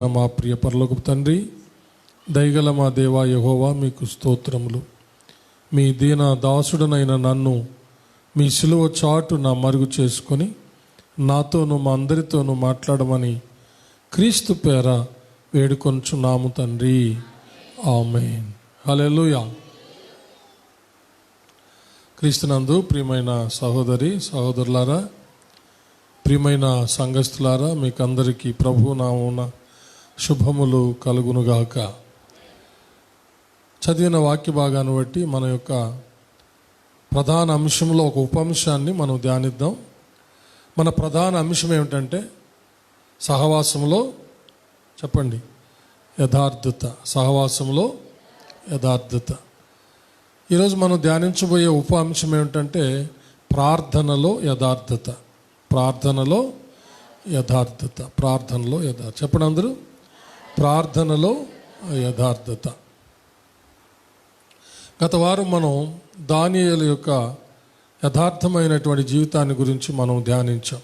మా ప్రియ పరలోకపు తండ్రి, దయగల మా దేవా యెహోవా, మీకు స్తోత్రములు. మీ దీన దాసుడనైన నన్ను మీ సిలువ చాటు నా మరుగు చేసుకొని నాతోనూ మా అందరితోనూ మాట్లాడమని క్రీస్తు పేర వేడుకొనుచున్నాము తండ్రి. ఆమేన్. హల్లెలూయా. క్రీస్తునందు ప్రియమైన సహోదరి సహోదరులారా, ప్రియమైన సంఘస్థులారా, మీకు అందరికీ ప్రభు నామమున శుభములు కలుగునుగాక. చదివిన వాక్య భాగాన్ని బట్టి మన యొక్క ప్రధాన అంశంలో ఒక ఉపంశాన్ని మనం ధ్యానిద్దాం. మన ప్రధాన అంశం ఏమిటంటే సహవాసంలో, చెప్పండి, యథార్థత. సహవాసంలో యథార్థత. ఈరోజు మనం ధ్యానించబోయే ఉప అంశం ఏమిటంటే ప్రార్థనలో యథార్థత. ప్రార్థనలో యథార్థత. ప్రార్థనలో యథార్థత. చెప్పండి అందరూ, ప్రార్థనలో యథార్థత. గత వారం మనం దానియేలు యొక్క యథార్థమైనటువంటి జీవితాన్ని గురించి మనం ధ్యానించాం.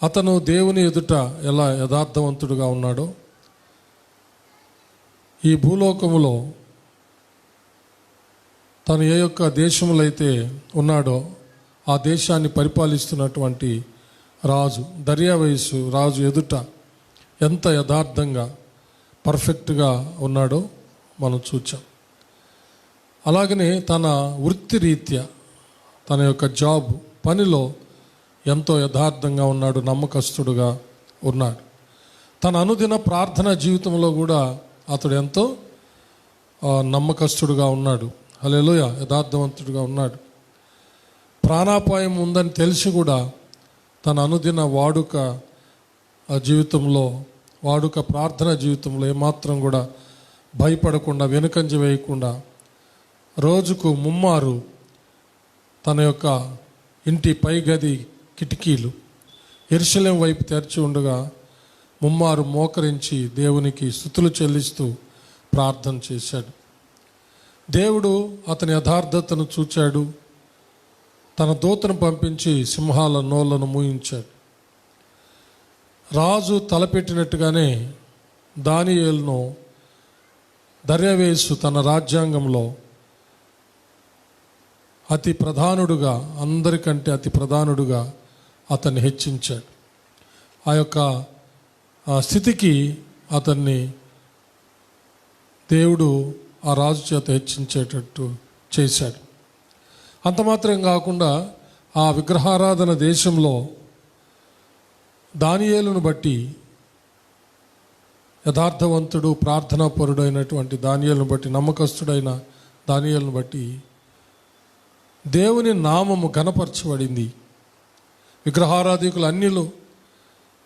అతను దేవుని ఎదుట ఎలా యథార్థవంతుడుగా ఉన్నాడో, ఈ భూలోకములో తను ఏ యొక్క దేశంలో అయితే ఉన్నాడో ఆ దేశాన్ని పరిపాలిస్తున్నటువంటి రాజు, దర్యావేసు రాజు ఎదుట ఎంత యథార్థంగా పర్ఫెక్ట్గా ఉన్నాడో మనం చూచాం. అలాగనే తన వృత్తి రీత్యా తన యొక్క జాబ్ పనిలో ఎంతో యథార్థంగా ఉన్నాడు, నమ్మకస్తుడుగా ఉన్నాడు. తన అనుదిన ప్రార్థన జీవితంలో కూడా అతడు ఎంతో నమ్మకస్తుడుగా ఉన్నాడు. హల్లెలూయా. యథార్థవంతుడుగా ఉన్నాడు. ప్రాణాపాయం ఉందని తెలిసి కూడా తన అనుదిన వాడుక జీవితంలో, వాడుక ప్రార్థన జీవితంలో ఏమాత్రం కూడా భయపడకుండా, వెనుకంజ వేయకుండా రోజుకు ముమ్మారు తన యొక్క ఇంటి పై గది కిటికీలు యెరూషలేము వైపు తెరిచి ఉండగా ముమ్మారు మోకరించి దేవునికి స్తుతులు చెల్లిస్తూ ప్రార్థన చేశాడు. దేవుడు అతని యథార్థతను చూచాడు. తన దూతను పంపించి సింహాల నోళ్లను మూయించాడు. రాజు తలపెట్టినట్టుగానే దానియేలును దర్యావేసు తన రాజ్యాంగంలో అతి ప్రధానుడుగా, అందరికంటే అతి ప్రధానుడుగా అతన్ని హెచ్చించాడు. ఆ యొక్క స్థితికి అతన్ని దేవుడు ఆ రాజు చేత హెచ్చించేటట్టు చేశాడు. అంత మాత్రం కాకుండా ఆ విగ్రహారాధన దేశంలో దానియేలును బట్టి, యథార్థవంతుడు ప్రార్థనాపరుడైనటువంటి దానియేలును బట్టి, నమ్మకస్తుడైన దానియేలును బట్టి దేవుని నామము ఘనపరచబడింది. విగ్రహారాధికులు అన్యులు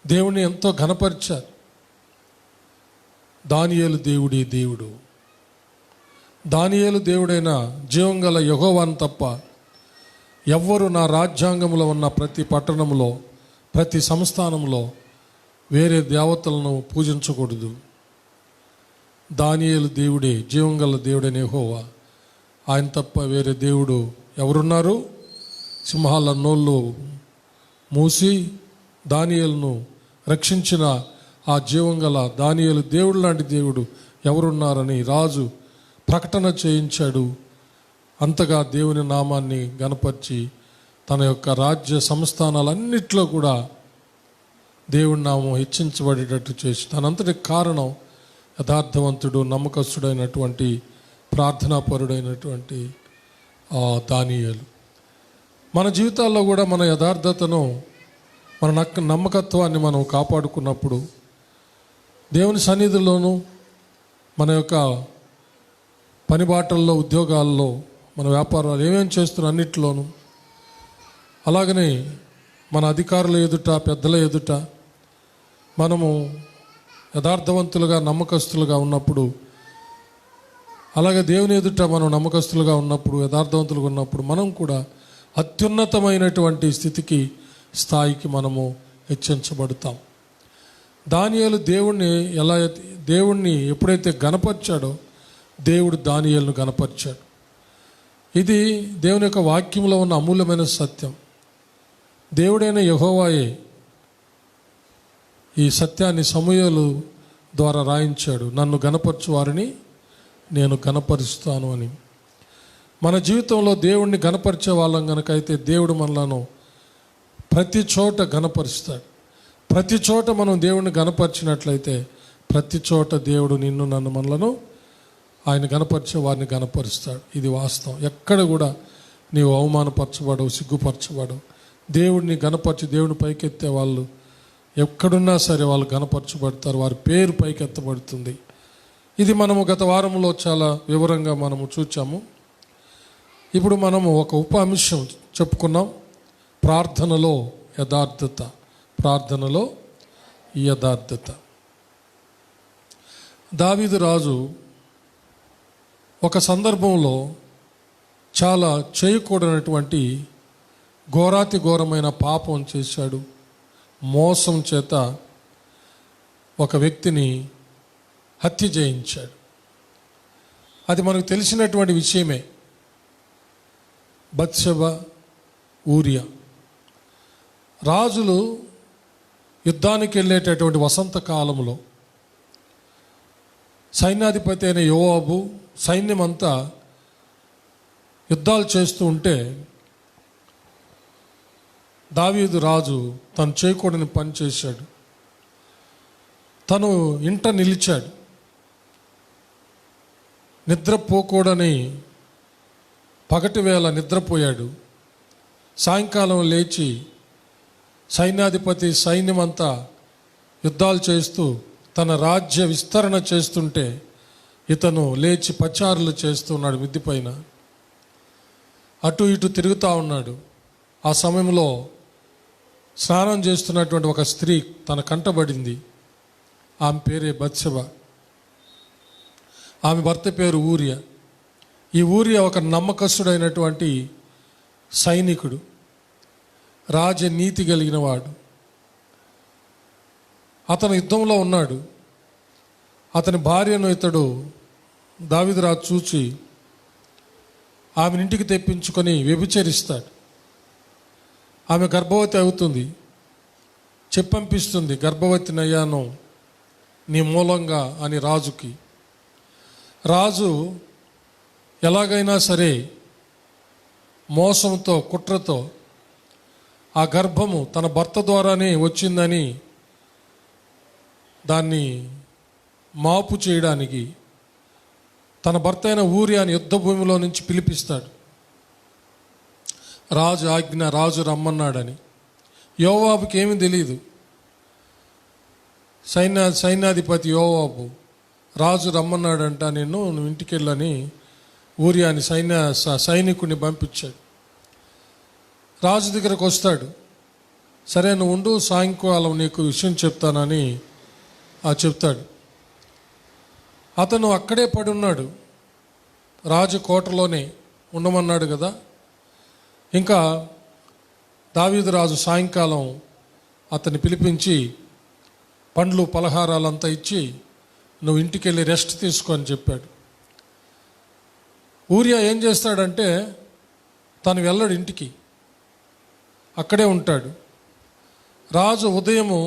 దేవుని ఎంతో ఘనపరిచారు. దానియేలు దేవుడి దేవుడు. దానియేలు దేవుడైన జీవంగల యెహోవాను తప్ప ఎవ్వరు నా రాజ్యాంగంలో ఉన్న ప్రతి పట్టణంలో, ప్రతి సంస్థానంలో వేరే దేవతలను పూజించకూడదు. దానియేలు దేవుడే, జీవంగల దేవుడైన యెహోవా. ఆయన తప్ప వేరే దేవుడు ఎవరున్నారు? సింహాల నోళ్ళు మూసి దానియేలును రక్షించిన ఆ జీవంగల దానియేలు దేవుడు లాంటి దేవుడు ఎవరున్నారని రాజు ప్రకటన చేయించాడు. అంతగా దేవుని నామాన్ని గణపరిచి తన యొక్క రాజ్య సంస్థానాలన్నిట్లో కూడా దేవుని నామం హెచ్చించబడేటట్టు చేసి, తనంతటి కారణం యథార్థవంతుడు, నమ్మకస్తుడైనటువంటి ప్రార్థనాపరుడైనటువంటి దానియేలు. మన జీవితాల్లో కూడా మన యథార్థతను, మన నమ్మకత్వాన్ని మనం కాపాడుకున్నప్పుడు దేవుని సన్నిధిలోనూ, మన యొక్క పని బాటల్లో, ఉద్యోగాల్లో, మన వ్యాపారాలు ఏమేమి చేస్తున్న అన్నిటిలోనూ, అలాగనే మన అధికారుల ఎదుట, పెద్దల ఎదుట మనము యథార్థవంతులుగా, నమ్మకస్తులుగా ఉన్నప్పుడు, అలాగే దేవుని ఎదుట మనం నమ్మకస్తులుగా ఉన్నప్పుడు, యథార్థవంతులుగా ఉన్నప్పుడు మనం కూడా అత్యున్నతమైనటువంటి స్థాయికి మనము హెచ్చించబడతాం. దానియేలు దేవుణ్ణి ఎప్పుడైతే గణపరిచాడో దేవుడు దానియేలును గణపరిచాడు. ఇది దేవుని యొక్క వాక్యంలో ఉన్న అమూల్యమైన సత్యం. దేవుడైన యెహోవాయే ఈ సత్యాన్ని సమూయేలు ద్వారా రాయించాడు, నన్ను గణపరచు వారిని నేను గణపరుస్తాను అని. మన జీవితంలో దేవుణ్ణి గణపరిచే వాళ్ళం కనుక అయితే దేవుడు మనలను ప్రతి చోట గణపరుస్తాడు. ప్రతి చోట మనం దేవుణ్ణి గణపరిచినట్లయితే ప్రతి చోట దేవుడు నిన్ను నన్ను మనలను ఆయన గణపరిచే వారిని గణపరుస్తాడు. ఇది వాస్తవం. ఎక్కడ కూడా నీవు అవమానపరచబడవు, సిగ్గుపరచబడవు. దేవుడిని గణపరిచి దేవుని పైకెత్తే వాళ్ళు ఎక్కడున్నా సరే వాళ్ళు గణపరచబడతారు, వారి పేరు పైకెత్తబడుతుంది. ఇది మనము గత వారంలో చాలా వివరంగా మనము చూచాము. ఇప్పుడు మనము ఒక ఉప అంశం చెప్పుకున్నాం, ప్రార్థనలో యథార్థత. ప్రార్థనలో యథార్థత. దావీదు రాజు ఒక సందర్భంలో చాలా చేయకూడనటువంటి ఘోరాతి ఘోరమైన పాపం చేశాడు. మోసం చేత ఒక వ్యక్తిని హత్య చేయించాడు. అది మనకు తెలిసినటువంటి విషయమే. బత్షెబ, ఊరియా. రాజులు యుద్ధానికి వెళ్ళేటటువంటి వసంతకాలంలో సైన్యాధిపతి అయిన యోవాబు సైన్యమంతా యుద్ధాలు చేస్తూ ఉంటే దావీదు రాజు తను చేయకూడని పని చేశాడు. తను ఇంట నిలిచాడు. నిద్రపోకూడని పగటి వేళ నిద్రపోయాడు. సాయంకాలం లేచి సైన్యాధిపతి సైన్యమంతా యుద్ధాలు చేస్తూ తన రాజ్య విస్తరణ చేస్తుంటే ఇతను లేచి పచారులు చేస్తున్నాడు. మిద్ది పైన అటు ఇటు తిరుగుతూ ఉన్నాడు. ఆ సమయంలో స్నానం చేస్తున్నటువంటి ఒక స్త్రీ తన కంటబడింది. ఆమె పేరే బత్షెబ. ఆమె భర్త పేరు ఊరియా. ఈ ఊరియా ఒక నమ్మకస్తుడైనటువంటి సైనికుడు, రాజనీతి కలిగిన వాడు. అతను యుద్ధంలో ఉన్నాడు. అతని భార్యను ఇతడు దావీదు రాజు చూచి ఆమెను ఇంటికి తెప్పించుకొని వ్యభిచరిస్తాడు. ఆమె గర్భవతి అవుతుంది. చెప్పంపిస్తుంది, గర్భవతినయ్యాను నీ మూలంగా అని రాజుకి. రాజు ఎలాగైనా సరే మోసంతో, కుట్రతో ఆ గర్భము తన భర్త ద్వారానే వచ్చిందని దాన్ని మాపు చేయడానికి తన భర్త అయిన ఊరియాని యుద్ధ భూమిలో నుంచి పిలిపిస్తాడు. రాజు ఆజ్ఞ, రాజు రమ్మన్నాడని. యోవాబుకి ఏమీ తెలియదు. సైన్యాధిపతి యోవాబు రాజు రమ్మన్నాడంట, నువ్వు ఇంటికి వెళ్ళని ఊరియాని సైనికుడిని పంపించాడు. రాజు దగ్గరకు వస్తాడు. సరే నువ్వు ఉండు, సాయంకాలం నీకు విషయం చెప్తానని చెప్తాడు. అతను అక్కడే పడి ఉన్నాడు. రాజు కోటలోనే ఉండమన్నాడు కదా. ఇంకా దావీదు రాజు సాయంకాలం అతన్ని పిలిపించి పండ్లు పలహారాలంతా ఇచ్చి నువ్వు ఇంటికి వెళ్ళి రెస్ట్ తీసుకో అని చెప్పాడు. ఊరియా ఏం చేస్తాడంటే తను వెళ్ళడు ఇంటికి, అక్కడే ఉంటాడు. రాజు ఉదయము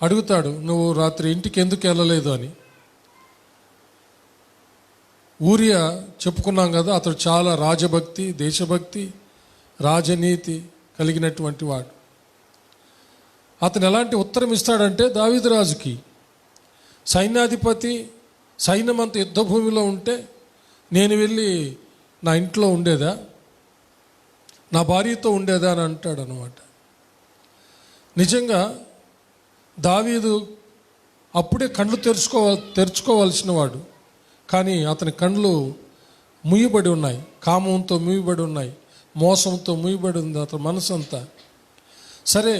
అడుగుతాడు, నువ్వు రాత్రి ఇంటికి ఎందుకు వెళ్ళలేదు అని. ఊరియా చెప్పుకున్నాం కదా, అతడు చాలా రాజభక్తి, దేశభక్తి, రాజనీతి కలిగినటువంటి వాడు. అతను ఎలాంటి ఉత్తరం ఇస్తాడంటే దావీదు రాజుకి, సైన్యాధిపతి సైన్యమంత యుద్ధ భూమిలో ఉంటే నేను వెళ్ళి నా ఇంట్లో ఉండేదా, నా భార్యతో ఉండేదా అని అంటాడు అన్నమాట. నిజంగా దావీదు అప్పుడే కళ్ళు తెరుచుకోవాల్సిన వాడు. కానీ అతని కళ్ళు ముయ్యబడి ఉన్నాయి, కామంతో ముయ్యబడి ఉన్నాయి, మోసంతో ముయ్యబడి ఉంది అతని మనసు అంతా. సరే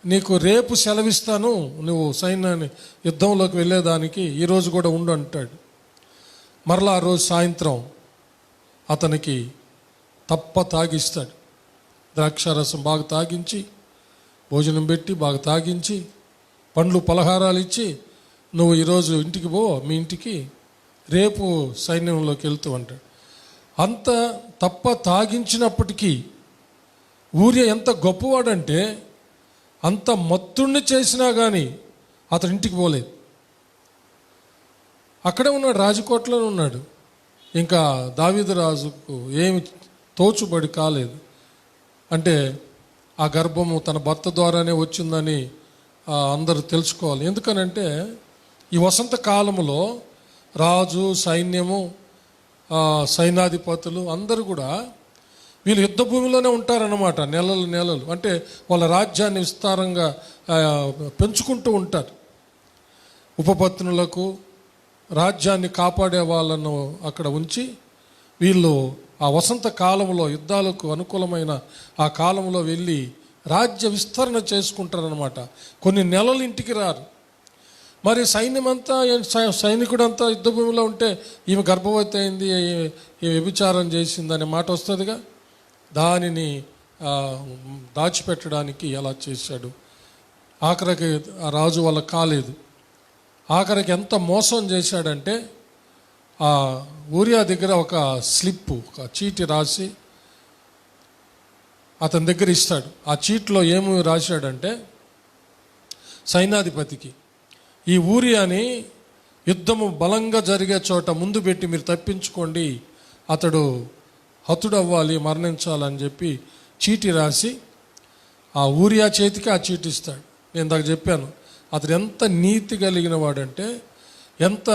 నీకు రేపు సెలవిస్తాను, నువ్వు సైన్యాన్ని యుద్ధంలోకి వెళ్ళేదానికి ఈరోజు కూడా ఉండు అంటాడు. మరలా ఆ రోజు సాయంత్రం అతనికి తప్ప తాగిస్తాడు. ద్రాక్షారసం బాగా తాగించి, భోజనం పెట్టి బాగా తాగించి, పండ్లు పలహారాలు ఇచ్చి, నువ్వు ఈరోజు ఇంటికి పో, మీ ఇంటికి, రేపు సైన్యంలోకి వెళ్తూ అంటాడు. అంత తప్ప తాగించినప్పటికీ ఊరియా ఎంత గొప్పవాడంటే అంత మత్తుణ్ణి చేసినా కానీ అతడు ఇంటికి పోలేదు. అక్కడే ఉన్నాడు, రాజకోటలోనే ఉన్నాడు. ఇంకా దావీదు రాజుకు ఏమి తోచుబడి కాలేదు. అంటే ఆ గర్భము తన భర్త ద్వారానే వచ్చిందని అందరూ తెలుసుకోవాలి. ఎందుకనంటే ఈ వసంత కాలంలో రాజు, సైన్యము, సైనాధిపతులు అందరూ కూడా వీళ్ళు యుద్ధ భూమిలోనే ఉంటారన్నమాట. నెలలు అంటే వాళ్ళ రాజ్యాన్ని విస్తారంగా పెంచుకుంటూ ఉంటారు. ఉపపత్నులకు రాజ్యాన్ని కాపాడే వాళ్ళను అక్కడ ఉంచి వీళ్ళు ఆ వసంత కాలంలో యుద్ధాలకు అనుకూలమైన ఆ కాలంలో వెళ్ళి రాజ్య విస్తరణ చేసుకుంటారనమాట. కొన్ని నెలలు ఇంటికి రారు. మరి సైన్యమంతా, సైనికుడంతా యుద్ధ భూమిలో ఉంటే ఈమె గర్భవతి అయింది, ఈ వ్యభిచారం చేసిందనే మాట వస్తుందిగా. దానిని దాచిపెట్టడానికి అలా చేశాడు. ఆఖరికి ఆ రాజు వల్ల కాలేదు. ఆఖరికి ఎంత మోసం చేశాడంటే ఆ ఊరియా దగ్గర ఒక స్లిప్పు, ఒక చీటి రాసి అతని దగ్గర ఇస్తాడు. ఆ చీట్లో ఏమి రాశాడంటే సైనాధిపతికి, ఈ ఊరియాని యుద్ధము బలంగా జరిగే చోట ముందు పెట్టి మీరు తప్పించుకోండి, అతడు హతుడవ్వాలి, మరణించాలని చెప్పి చీటి రాసి ఆ ఊరియా చేతికి ఆ చీటి ఇస్తాడు. నేను దాకా చెప్పాను, అతడు ఎంత నీతి కలిగిన వాడంటే, ఎంత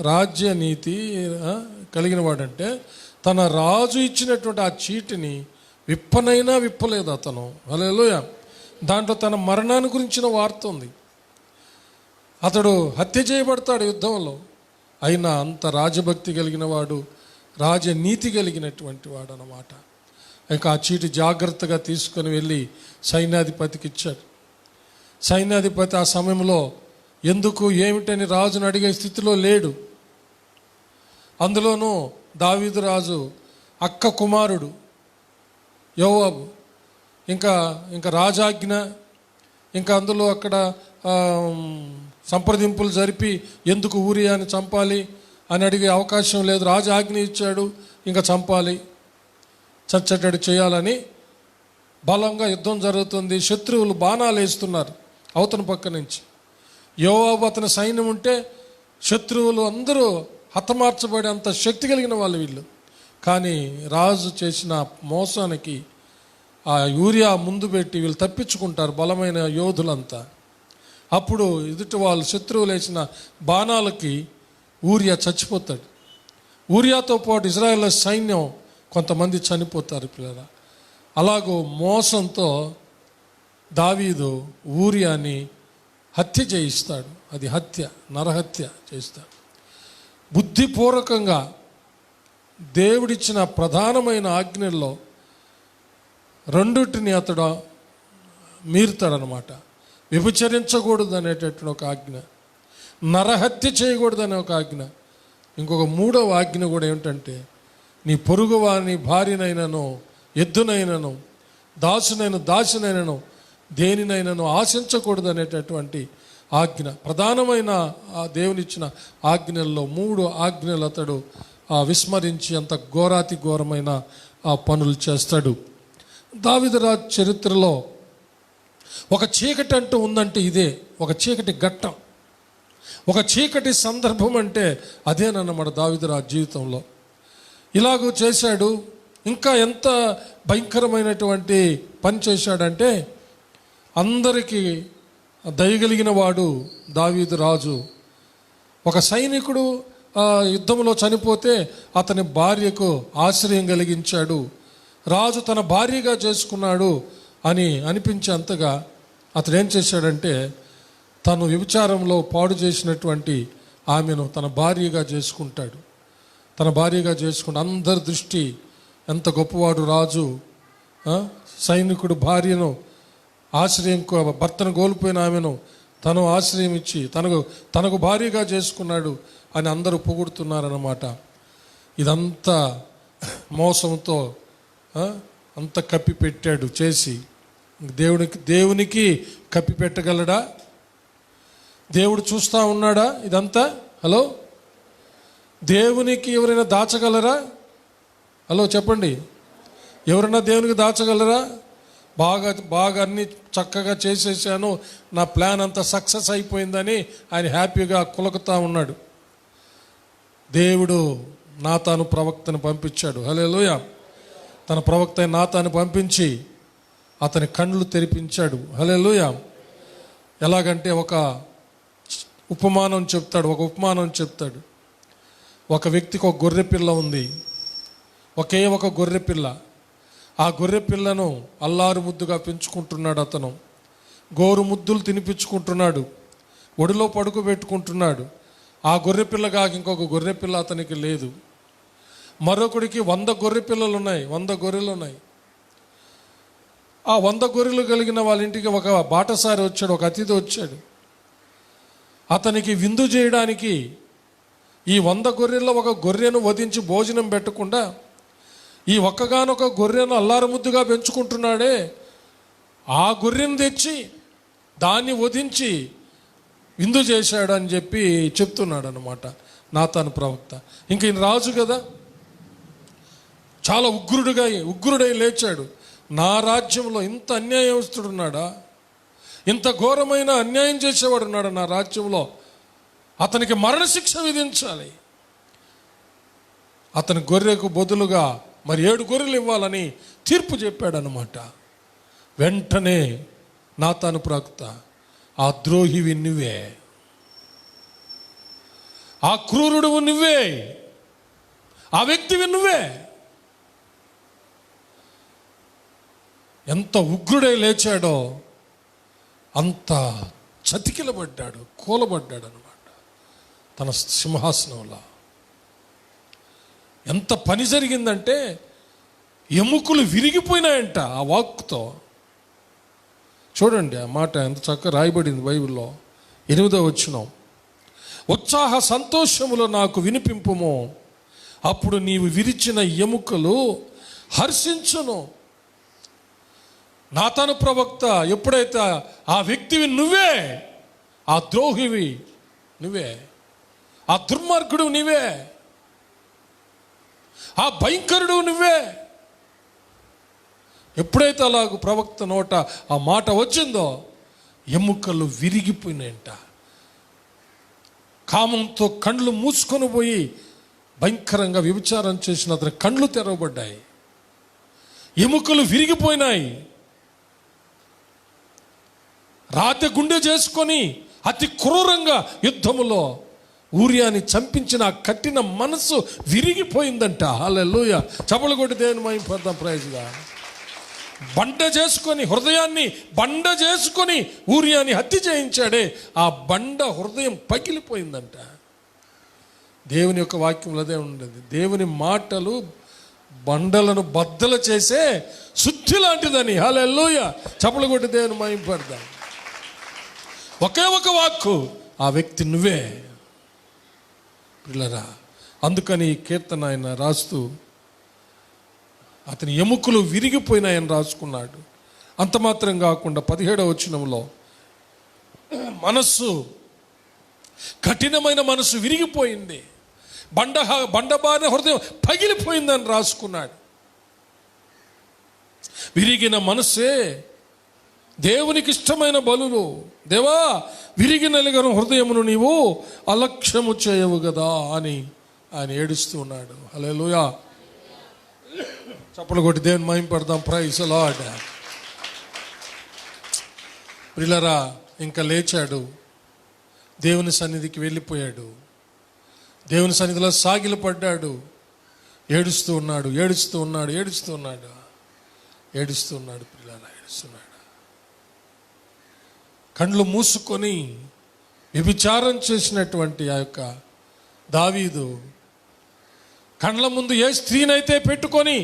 రాజ్య నీతి కలిగిన వాడంటే, తన రాజు ఇచ్చినటువంటి ఆ చీటిని విప్పనైనా విప్పలేదు అతను. హల్లెలూయా. దాంట్లో తన మరణాన్ని గురించిన వార్త ఉంది. అతడు హత్య చేయబడతాడు యుద్ధంలో. అయినా అంత రాజభక్తి కలిగిన వాడు, రాజనీతి కలిగినటువంటి వాడు అన్నమాట. ఇంకా ఆ చీటి జాగ్రత్తగా తీసుకొని వెళ్ళి సైన్యాధిపతికి ఇచ్చాడు. సైన్యాధిపతి ఆ సమయంలో ఎందుకు ఏమిటని రాజును అడిగే స్థితిలో లేడు. అందులోనూ దావీదు రాజు అక్క కుమారుడు యోవాబు, ఇంకా రాజాజ్ఞ, ఇంకా అందులో అక్కడ సంప్రదింపులు జరిపి ఎందుకు ఊరియాని చంపాలి అని అడిగే అవకాశం లేదు. రాజు ఆజ్ఞ ఇచ్చాడు, ఇంకా చంపాలి, చచ్చేటట్టు చేయాలని. బలంగా యుద్ధం జరుగుతుంది. శత్రువులు బాణాలు వేస్తున్నారు అవతల పక్క నుంచి. యోవాబు అతని సైన్యం ఉంటే శత్రువులు అందరూ హతమార్చబడేంత శక్తి కలిగిన వాళ్ళు వీళ్ళు. కానీ రాజు చేసిన మోసానికి ఆ యూరియా ముందు పెట్టి వీళ్ళు తప్పించుకుంటారు, బలమైన యోధులంతా. అప్పుడు ఎదుటి వాళ్ళు శత్రువులు వేసిన బాణాలకి ఊరియా చచ్చిపోతాడు. ఊరియాతో పాటు ఇజ్రాయేల్ సైన్యం కొంతమంది చనిపోతారు పిల్లల. అలాగూ మోసంతో దావీదు ఊరియాని హత్య చేయిస్తాడు. అది హత్య, నరహత్య చేస్తాడు. బుద్ధిపూర్వకంగా దేవుడిచ్చిన ప్రధానమైన ఆజ్ఞల్లో రెండుటిని అతడు మీరుతాడనమాట. వ్యభిచరించకూడదు అనేటటువంటి ఒక ఆజ్ఞ, నరహత్య చేయకూడదనే ఒక ఆజ్ఞ. ఇంకొక మూడవ ఆజ్ఞ కూడా ఏమిటంటే, నీ పొరుగువాని భార్యనైనను, ఎద్దునైనను, దాసినైనను దేనినైనను ఆశించకూడదు అనేటటువంటి ఆజ్ఞ. ప్రధానమైన ఆ దేవునిచ్చిన ఆజ్ఞల్లో 3 ఆజ్ఞలు అతడు విస్మరించి అంత ఘోరాతి ఘోరమైన ఆ పనులు చేస్తాడు. దావీదు రాజు చరిత్రలో ఒక చీకటి అంటూ ఉందంటే ఇదే, ఒక చీకటి ఘట్టం, ఒక చీకటి సందర్భం అంటే అదేనన్నమాట దావీదు రాజు జీవితంలో. ఇలాగూ చేశాడు. ఇంకా ఎంత భయంకరమైనటువంటి పని చేశాడంటే, అందరికీ దయగలిగిన వాడు దావీదు రాజు. ఒక సైనికుడు యుద్ధంలో చనిపోతే అతని భార్యకు ఆశ్రయం కలిగించాడు. రాజు తన భార్యగా చేసుకున్నాడు అని అనిపించేంతగా అతడు ఏం చేశాడంటే, తను వ్యభిచారంలో పాడు చేసినటువంటి ఆమెను తన భార్యగా చేసుకుంటాడు. తన భార్యగా చేసుకుంటే అందరి దృష్టి ఎంత గొప్పవాడు రాజు. సైనికుడు భార్యను ఆశ్రయం, భర్తను కోల్పోయిన ఆమెను తను ఆశ్రయం ఇచ్చి తనకు భార్యగా చేసుకున్నాడు అని అందరూ పొగుడుతున్నారన్నమాట. ఇదంతా మోసంతో అంత కప్పి పెట్టాడు చేసి. దేవునికి కప్పి పెట్టగలడా? దేవుడు చూస్తూ ఉన్నాడా ఇదంతా? హలో, దేవునికి ఎవరైనా దాచగలరా? హలో చెప్పండి, ఎవరైనా దేవునికి దాచగలరా? బాగా అన్ని చక్కగా చేసేసాను, నా ప్లాన్ అంతా సక్సెస్ అయిపోయిందని ఆయన హ్యాపీగా కులకుతా ఉన్నాడు. దేవుడు నాతాను ప్రవక్తను పంపించాడు. హల్లెలూయా. తన ప్రవక్త నాతాను పంపించి అతని కళ్ళు తెరిపించాడు. హల్లెలూయా. ఎలాగంటే ఒక ఉపమానం చెప్తాడు. ఒక వ్యక్తికి ఒక గొర్రె పిల్ల ఉంది, ఒకే ఒక గొర్రె పిల్ల. ఆ గొర్రె పిల్లను అల్లారు ముద్దుగా పెంచుకుంటున్నాడు. అతను గోరు ముద్దులు తినిపించుకుంటున్నాడు, ఒడిలో పడుకోబెట్టుకుంటున్నాడు. ఆ గొర్రె పిల్లగా ఇంకొక గొర్రె పిల్ల అతనికి లేదు. మరొకడికి 100 గొర్రె పిల్లలు ఉన్నాయి, 100 గొర్రెలు ఉన్నాయి. ఆ 100 గొర్రెలు కలిగిన వాళ్ళ ఇంటికి ఒక బాటసారి వచ్చాడు, ఒక అతిథి వచ్చాడు. అతనికి విందు చేయడానికి ఈ 100 గొర్రెల్లో ఒక గొర్రెను వధించి భోజనం పెట్టకుండా ఈ ఒక్కగానొక గొర్రెను అల్లారముద్దుగా పెంచుకుంటున్నాడే, ఆ గొర్రెను తెచ్చి దాన్ని వధించి విందు చేశాడు అని చెప్పి చెప్తున్నాడు అనమాట నాతాను ప్రవక్త. ఇంక ఈయన రాజు కదా, చాలా ఉగ్రుడై లేచాడు. నా రాజ్యంలో ఇంత అన్యాయస్తుడున్నాడా, ఇంత ఘోరమైన అన్యాయం చేసేవాడు ఉన్నాడు నా రాజ్యంలో, అతనికి మరణశిక్ష విధించాలి. అతని గొర్రెకు బదులుగా మరి 7 గొర్రెలు ఇవ్వాలని తీర్పు చెప్పాడనమాట. వెంటనే నాతాను ప్రవక్త, ఆ ద్రోహివి నువ్వే, ఆ క్రూరుడువు నువ్వే, ఆ వ్యక్తివి నువ్వే. ఎంత ఉగ్రుడై లేచాడో అంత చతికిలబడ్డాడు, కూలబడ్డాడు అనమాట తన సింహాసనంలో. ఎంత పని జరిగిందంటే ఎముకలు విరిగిపోయినాయంట ఆ వాక్కుతో. చూడండి ఆ మాట ఎంత చక్కగా రాయబడింది బైబిల్లో. 8వ వచనం, ఉత్సాహ సంతోషములో నాకు వినిపింపుము, అప్పుడు నీవు విరిచిన ఎముకలు హర్షించును. నాతాను ప్రవక్త ఎప్పుడైతే ఆ వ్యక్తివి నువ్వే, ఆ ద్రోహివి నువ్వే, ఆ దుర్మార్గుడు నువ్వే, ఆ భయంకరుడు నువ్వే, ఎప్పుడైతే అలాగ ప్రవక్త నోట ఆ మాట వచ్చిందో ఎముకలు విరిగిపోయినాయంట. కామంతో కళ్ళు మూసుకొని పోయి భయంకరంగా వ్యభిచారం చేసిన అతని కళ్ళు తెరవబడ్డాయి, ఎముకలు విరిగిపోయినాయి. రాతి గుండె చేసుకొని అతి క్రూరంగా యుద్ధములో ఊరియాని చంపించిన కట్టిన మనసు విరిగిపోయిందంట. హల్లెలూయా. చప్పలు కొట్టి దేవుని మహిమపడదాం. ప్రైజ్గా. హృదయాన్ని బండ చేసుకొని ఊరియాని హత్య చేయించాడే, ఆ బండ హృదయం పగిలిపోయిందంట. దేవుని యొక్క వాక్యంలో అదే ఉండేది. దేవుని మాటలు బండలను బద్దలు చేసే శుద్ధి లాంటిదని. హల్లెలూయా. చప్పలు కొట్టి దేవుని మహిమపడదాం. ఒకే ఒక వాక్కు, ఆ వ్యక్తి నువ్వే పిల్లరా. అందుకని కీర్తన ఆయన రాస్తూ అతని ఎముకలు విరిగిపోయినాయని రాసుకున్నాడు. అంత మాత్రం కాకుండా 17వ వచనంలో మనస్సు, కఠినమైన మనసు విరిగిపోయింది, బండబారిన హృదయం పగిలిపోయిందని రాసుకున్నాడు. విరిగిన మనసే దేవునికి ఇష్టమైన బలులు. దేవా, విరిగినలిగిన హృదయమును నీవు అలక్ష్యము చేయవు కదా అని ఆయన ఏడుస్తూ ఉన్నాడు. హల్లెలూయా. చప్పలు కొట్టి దేవుని మహిమపడదాం. Praise the lord. ప్రియులారా, ఇంకా లేచాడు, దేవుని సన్నిధికి వెళ్ళిపోయాడు, దేవుని సన్నిధిలో సాగిలపడ్డాడు, ఏడుస్తూ ఉన్నాడు. ప్రియులారా, ఏడుస్తున్నాడు. కళ్ళు మూసుకొని వ్యభిచారం చేసినటువంటి ఆ యొక్క దావీదు కళ్ళ ముందు ఏ స్త్రీనైతే పెట్టుకొని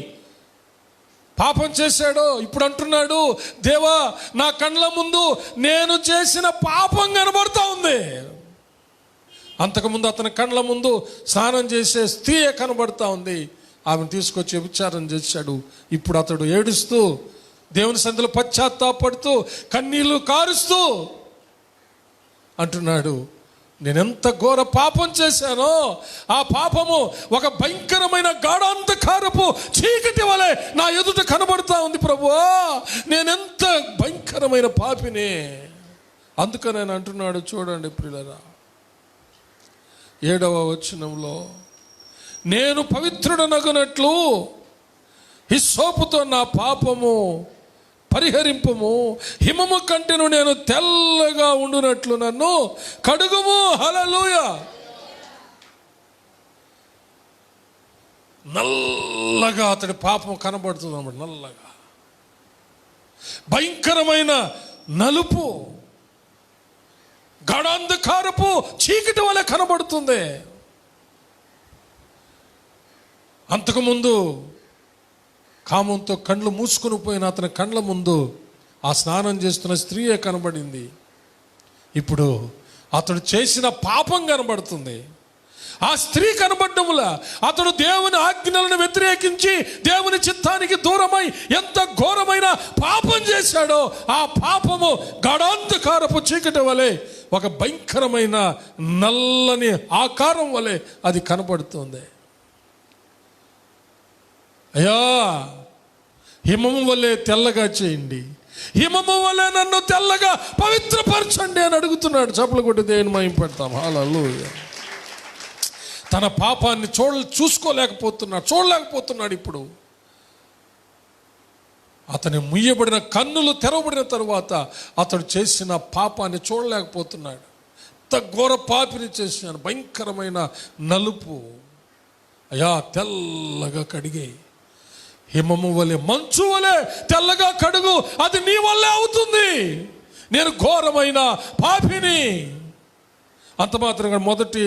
పాపం చేశాడో ఇప్పుడు అంటున్నాడు, దేవా, నా కళ్ళ ముందు నేను చేసిన పాపం కనబడతా ఉంది. అంతకుముందు అతని కళ్ళ ముందు స్నానం చేసే స్త్రీ కనబడతా ఉంది, ఆమెను తీసుకొచ్చి వ్యభిచారం చేశాడు. ఇప్పుడు అతడు ఏడుస్తూ దేవుని సన్నిధిలో పశ్చాత్తాపడుతూ కన్నీళ్లు కారుస్తూ అంటున్నాడు, నేనెంత ఘోర పాపం చేశానో ఆ పాపము ఒక భయంకరమైన గాఢాంధకారపు చీకటి వలె నా ఎదుట కనబడుతూ ఉంది ప్రభువా, నేనెంత భయంకరమైన పాపిని. అందుకని ఆయన అంటున్నాడు, చూడండి ప్రియులారా, 7వ వచనంలో, నేను పవిత్రుడనగునట్లు హిస్సోపుతో నా పాపము పరిహరింపుము, హిమము కంటెను నేను తెల్లగా ఉండునట్లు నన్ను కడుగుము. హల్లెలూయా. నల్లగా అతడి పాపం కనబడుతుంది అన్నమాట. నల్లగా భయంకరమైన నలుపు, గాఢాంధకారపు చీకటి వలె కనబడుతుంది. అంతకుముందు కామంతో కండ్లు మూసుకొని పోయిన అతని కండ్ల ముందు ఆ స్నానం చేస్తున్న స్త్రీయే కనబడింది. ఇప్పుడు అతడు చేసిన పాపం కనబడుతుంది. ఆ స్త్రీ కనబడ్డములా అతడు దేవుని ఆజ్ఞలను వ్యతిరేకించి దేవుని చిత్తానికి దూరమై ఎంత ఘోరమైన పాపం చేశాడో ఆ పాపము గాఢాంధకారపు చీకటి వలె, ఒక భయంకరమైన నల్లని ఆకారం వలె అది కనబడుతుంది. అయ్యా, హిమము వలె తెల్లగా చేయండి, హిమము వలె నన్ను తెల్లగా పవిత్రపరచండి అని అడుగుతున్నాడు. చప్పలు కొట్టి దేవుని మహిమపడతాం. హల్లెలూయా. తన పాపాన్ని చూడలేకపోతున్నాడు. ఇప్పుడు అతని ముయ్యబడిన కన్నులు తెరవబడిన తరువాత అతడు చేసిన పాపాన్ని చూడలేకపోతున్నాడు. ఇంత ఘోర పాపిని చేసినాను, భయంకరమైన నలుపు. అయ్యా, తెల్లగా కడిగే, హిమము వలె మంచు వలె తెల్లగా కడుగు, అది నీ వల్లే అవుతుంది. నేను ఘోరమైన పాపిని. అంత మాత్రంగా మొదటి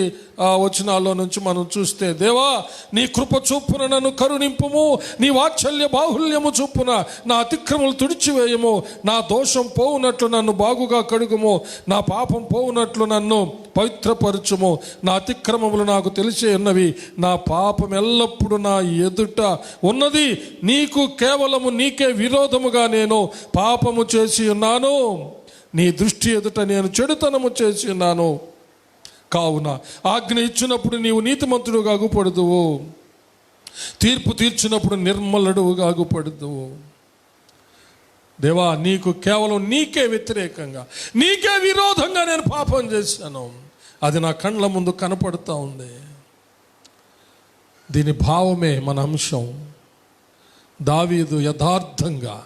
వచనాల్లో నుంచి మనం చూస్తే, దేవా నీ కృప చొప్పున నన్ను కరుణింపుము, నీ వాత్సల్య బాహుల్యము చొప్పున నా అతిక్రమలు తుడిచివేయము, నా దోషం పోవునట్లు నన్ను బాగుగా కడుగుము, నా పాపం పోవునట్లు నన్ను పవిత్రపరచుము, నా అతిక్రమములు నాకు తెలిసే ఉన్నవి, నా పాపం ఎల్లప్పుడూ నా ఎదుట ఉన్నది, నీకే విరోధముగా నేను పాపము చేసి ఉన్నాను, నీ దృష్టి ఎదుట నేను చెడుతనము చేసి ఉన్నాను. కావున ఆజ్ఞ ఇచ్చినప్పుడు నీవు నీతిమంతుడుగా అగుపడుదువు, తీర్పు తీర్చినప్పుడు నిర్మలుడుగా అగుపడుదువు. దేవా, నీకే వ్యతిరేకంగా, నీకే విరోధంగా నేను పాపం చేశాను, అది నా కండ్ల ముందు కనపడుతూ ఉంది. దీని భావమే మన అంశం. దావీదు యథార్థంగా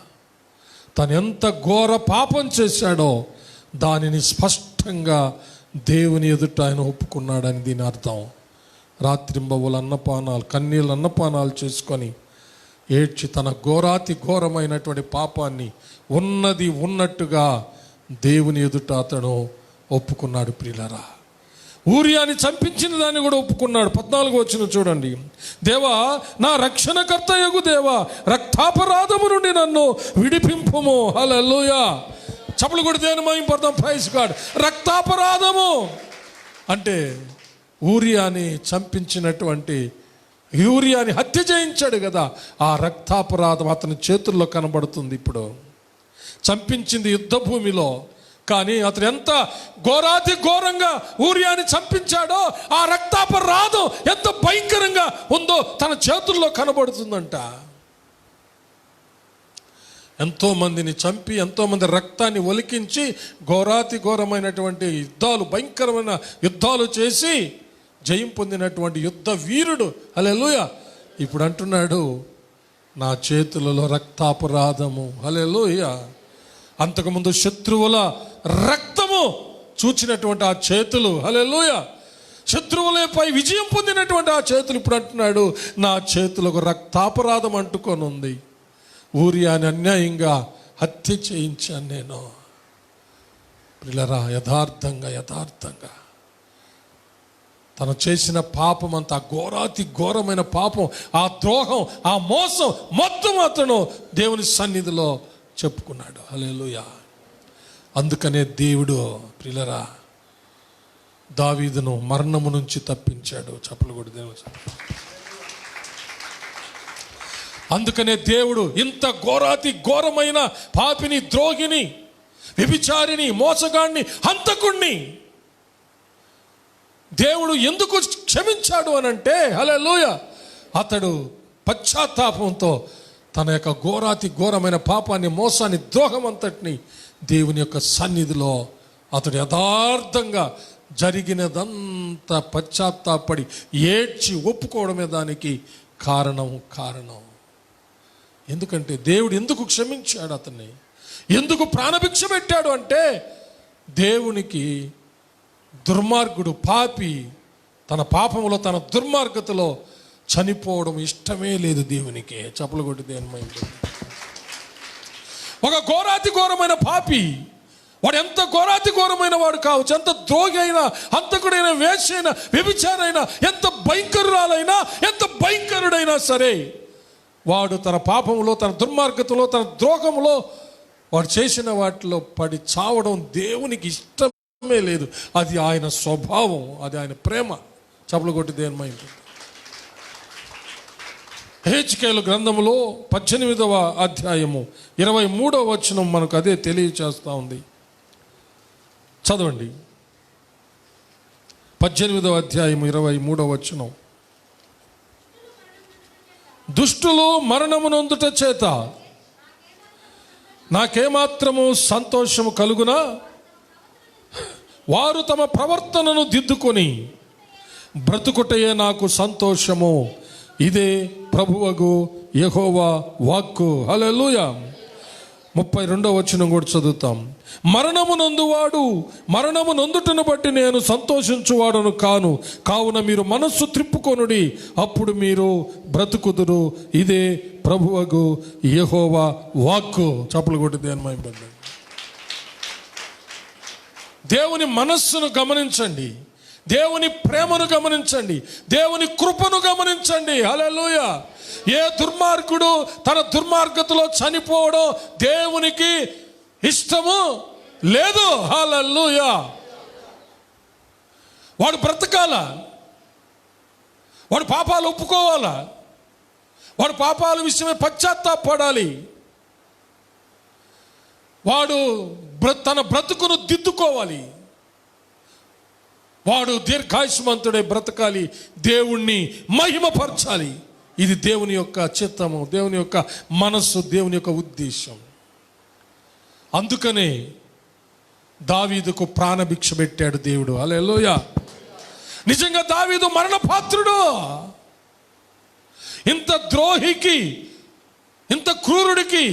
తను ఎంత ఘోర పాపం చేశాడో దానిని స్పష్టంగా దేవుని ఎదుట ఆయన ఒప్పుకున్నాడని దీని అర్థం. రాత్రింబవులు అన్నపానాలు, కన్నీళ్ళు అన్నపానాలు చేసుకొని ఏడ్చి తన ఘోరమైనటువంటి పాపాన్ని ఉన్నది ఉన్నట్టుగా దేవుని ఎదుట అతను ఒప్పుకున్నాడు. ప్రియులారా, ఊరియాని చంపించిన దాన్ని కూడా ఒప్పుకున్నాడు. 14వ వచనం చూడండి. దేవా, నా రక్షణకర్తయగు దేవా, రక్తాపరాధము నుండి నన్ను విడిపింపుము. హల్లెలూయా. చప్పలు కొడితే మహిమపడతాం. Praise God. రక్తాపరాధము అంటే ఊరియాని చంపించినటువంటి, యూరియాని హత్య చేయించాడు కదా, ఆ రక్తాపరాధం అతని చేతుల్లో కనబడుతుంది. ఇప్పుడు చంపించింది యుద్ధ భూమిలో, కానీ అతను ఎంత ఘోరంగా ఊరియాని చంపించాడో ఆ రక్తాపరాధం ఎంత భయంకరంగా ఉందో తన చేతుల్లో కనబడుతుందంట. ఎంతోమందిని చంపి, ఎంతోమంది రక్తాన్ని ఒలికించి ఘోరమైనటువంటి యుద్ధాలు, భయంకరమైన యుద్ధాలు చేసి జయం పొందినటువంటి యుద్ధ వీరుడు. హల్లెలూయా. ఇప్పుడు అంటున్నాడు, నా చేతులలో రక్తాపరాధము. హల్లెలూయా. అంతకుముందు శత్రువుల రక్తము చూచినటువంటి ఆ చేతులు, హల్లెలూయా, శత్రువులపై విజయం పొందినటువంటి ఆ చేతులు ఇప్పుడు అంటున్నాడు, నా చేతులకు రక్తాపరాధం అంటుకొని ఉంది. ఊరియాని అన్యాయంగా హత్య చేయించాను నేను. ప్రియులారా, యథార్థంగా తను చేసిన పాపం అంతా, ఘోరమైన పాపం, ఆ ద్రోహం, ఆ మోసం మొత్తం అతను దేవుని సన్నిధిలో చెప్పుకున్నాడు. హల్లెలూయా. అందుకనే దేవుడు ప్రియులారా దావీదును మరణము నుంచి తప్పించాడు. చప్పలు కొట్టి దేవుడు. అందుకనే దేవుడు ఇంత ఘోరమైన పాపిని, ద్రోహిని, వ్యభిచారిని, మోసగాడిని, హంతకుణ్ణి దేవుడు ఎందుకు క్షమించాడు అని అంటే హల్లెలూయా, అతడు పశ్చాత్తాపంతో తన యొక్క ఘోరాతి ఘోరమైన పాపాన్ని, మోసాన్ని, ద్రోహం అంతటిని దేవుని యొక్క సన్నిధిలో అతడు యథార్థంగా జరిగినదంతా పశ్చాత్తాపడి ఏడ్చి ఒప్పుకోవడమే దానికి కారణం. ఎందుకంటే దేవుడు ఎందుకు క్షమించాడు అతన్ని, ఎందుకు ప్రాణభిక్ష పెట్టాడు అంటే దేవునికి దుర్మార్గుడు, పాపి తన పాపంలో, తన దుర్మార్గతలో చనిపోవడం ఇష్టమే లేదు దేవునికి. చప్పలు కొట్టి దేనిమైంది. ఒక ఘోరాతి ఘోరమైన పాపి, వాడు ఎంత ఘోరాతి ఘోరమైన వాడు కావచ్చు, ఎంత ద్రోహి అయినా, హంతకుడైన, వేశ్య అయినా, వ్యభిచారైనా, ఎంత భయంకరురాలైనా, ఎంత భయంకరుడైనా సరే, వాడు తన పాపంలో, తన దుర్మార్గతలో, తన ద్రోహంలో వాడు చేసిన వాటిలో పడి చావడం దేవునికి ఇష్టమే లేదు. అది ఆయన స్వభావం, అది ఆయన ప్రేమ. చప్పలు కొట్టి దేనిమైంది. హెచ్కేలు గ్రంథములో 18వ అధ్యాయము 23వ వచనం మనకు అదే తెలియచేస్తూ ఉంది. చదవండి. 18వ అధ్యాయము 23వ వచనం. దుష్టులు మరణమునొందుట చేత నాకేమాత్రము సంతోషము కలుగునా, వారు తమ ప్రవర్తనను దిద్దుకొని బ్రతుకుటయే నాకు సంతోషము. ఇదే ప్రభువగు యెహోవా వాక్కు. హల్లెలూయా. 32వ వచనం కూడా చదువుతాం. మరణము నొందుటను బట్టి నేను సంతోషించువాడను కాను, కావున మీరు మనస్సు త్రిప్పుకొనుడి, అప్పుడు మీరు బ్రతుకుదురు. ఇదే ప్రభువగు యెహోవా వాక్కు. చప్పలు కొట్టి దేనిమైంది. దేవుని మనస్సును గమనించండి, దేవుని ప్రేమను గమనించండి, దేవుని కృపను గమనించండి. హల్లెలూయా. ఏ దుర్మార్గుడు తన దుర్మార్గతలో చనిపోవడం దేవునికి ఇష్టము లేదు. హల్లెలూయా. వాడు బ్రతకాలా, వాడు పాపాలు ఒప్పుకోవాలా, వాడు పాపాల విషయమే పశ్చాత్తాపడాలి, వాడు తన బ్రతుకును దిద్దుకోవాలి, వాడు దీర్ఘాయుష్మంతుడే బ్రతకాలి, దేవుణ్ణి మహిమపరచాలి. ఇది దేవుని యొక్క చిత్తము, దేవుని యొక్క మనస్సు, దేవుని యొక్క ఉద్దేశం. అందుకనే దావీదుకు ప్రాణభిక్ష పెట్టాడు దేవుడు. హల్లెలూయా. నిజంగా దావీదు మరణపాత్రుడు. ఇంత ద్రోహికి, ఇంత క్రూరుడికి,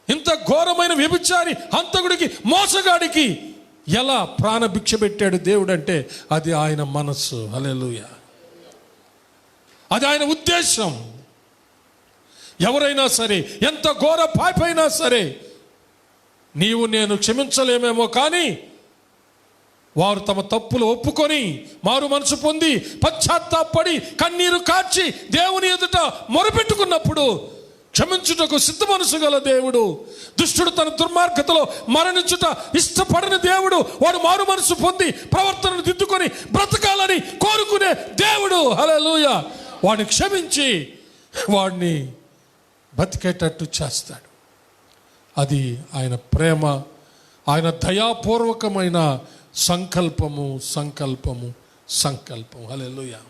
ఇంత ఘోరమైన వ్యభిచారి, హంతకుడికి, మోసగాడికి ఎలా ప్రాణభిక్ష పెట్టాడు దేవుడు అంటే అది ఆయన మనస్సు. హల్లెలూయా. అది ఆయన ఉద్దేశం. ఎవరైనా సరే, ఎంత ఘోర పాపైనా సరే, నీవు నేను క్షమించలేమేమో, కానీ వారు తమ తప్పులు ఒప్పుకొని మారు మనసు పొంది పశ్చాత్తాపడి కన్నీరు కార్చి దేవుని ఎదుట మొరపెట్టుకున్నప్పుడు క్షమించుటకు సిద్ధ మనసు గల దేవుడు. దుష్టుడు తన దుర్మార్గతలో మరణించుట ఇష్టపడని దేవుడు. వాడు మారు మనసు పొంది ప్రవర్తనను దిద్దుకొని బ్రతకాలని కోరుకునే దేవుడు. హల్లెలూయా. వాడిని క్షమించి వాడిని బతికేటట్టు చేస్తాడు. అది ఆయన ప్రేమ, ఆయన దయాపూర్వకమైన సంకల్పము. హల్లెలూయా.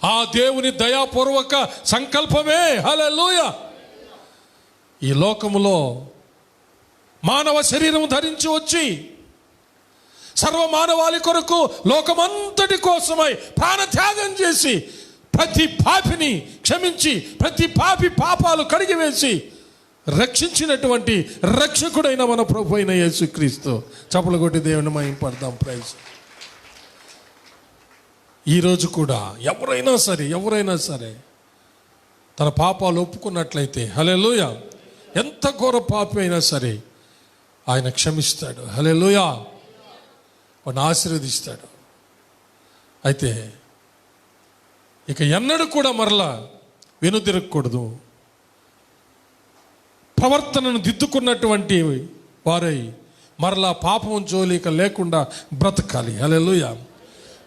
ఆ దేవుని దయాపూర్వక సంకల్పమే హల్లెలూయా ఈ లోకములో మానవ శరీరం ధరించి వచ్చి సర్వ మానవాళి కొరకు లోకమంతటి కోసమై ప్రాణత్యాగం చేసి ప్రతి పాపిని క్షమించి ప్రతి పాపి పాపాలు కడిగివేసి రక్షించినటువంటి రక్షకుడైన మన ప్రభు అయిన యేసుక్రీస్తు. చప్పలు కొట్టి దేవుని మహిమపడదాం. ప్రైజ్. ఈరోజు కూడా ఎవరైనా సరే తన పాపాలు ఒప్పుకున్నట్లయితే హల్లెలూయా, ఎంత ఘోర పాపి అయినా సరే ఆయన క్షమిస్తాడు. హల్లెలూయా. వాడిని ఆశీర్వదిస్తాడు. అయితే ఇక ఎన్నడూ కూడా మరలా వెనుదిరగకూడదు. ప్రవర్తనను దిద్దుకున్నటువంటి వారై మరలా పాపం జోలిక లేకుండా బ్రతకాలి. హల్లెలూయా.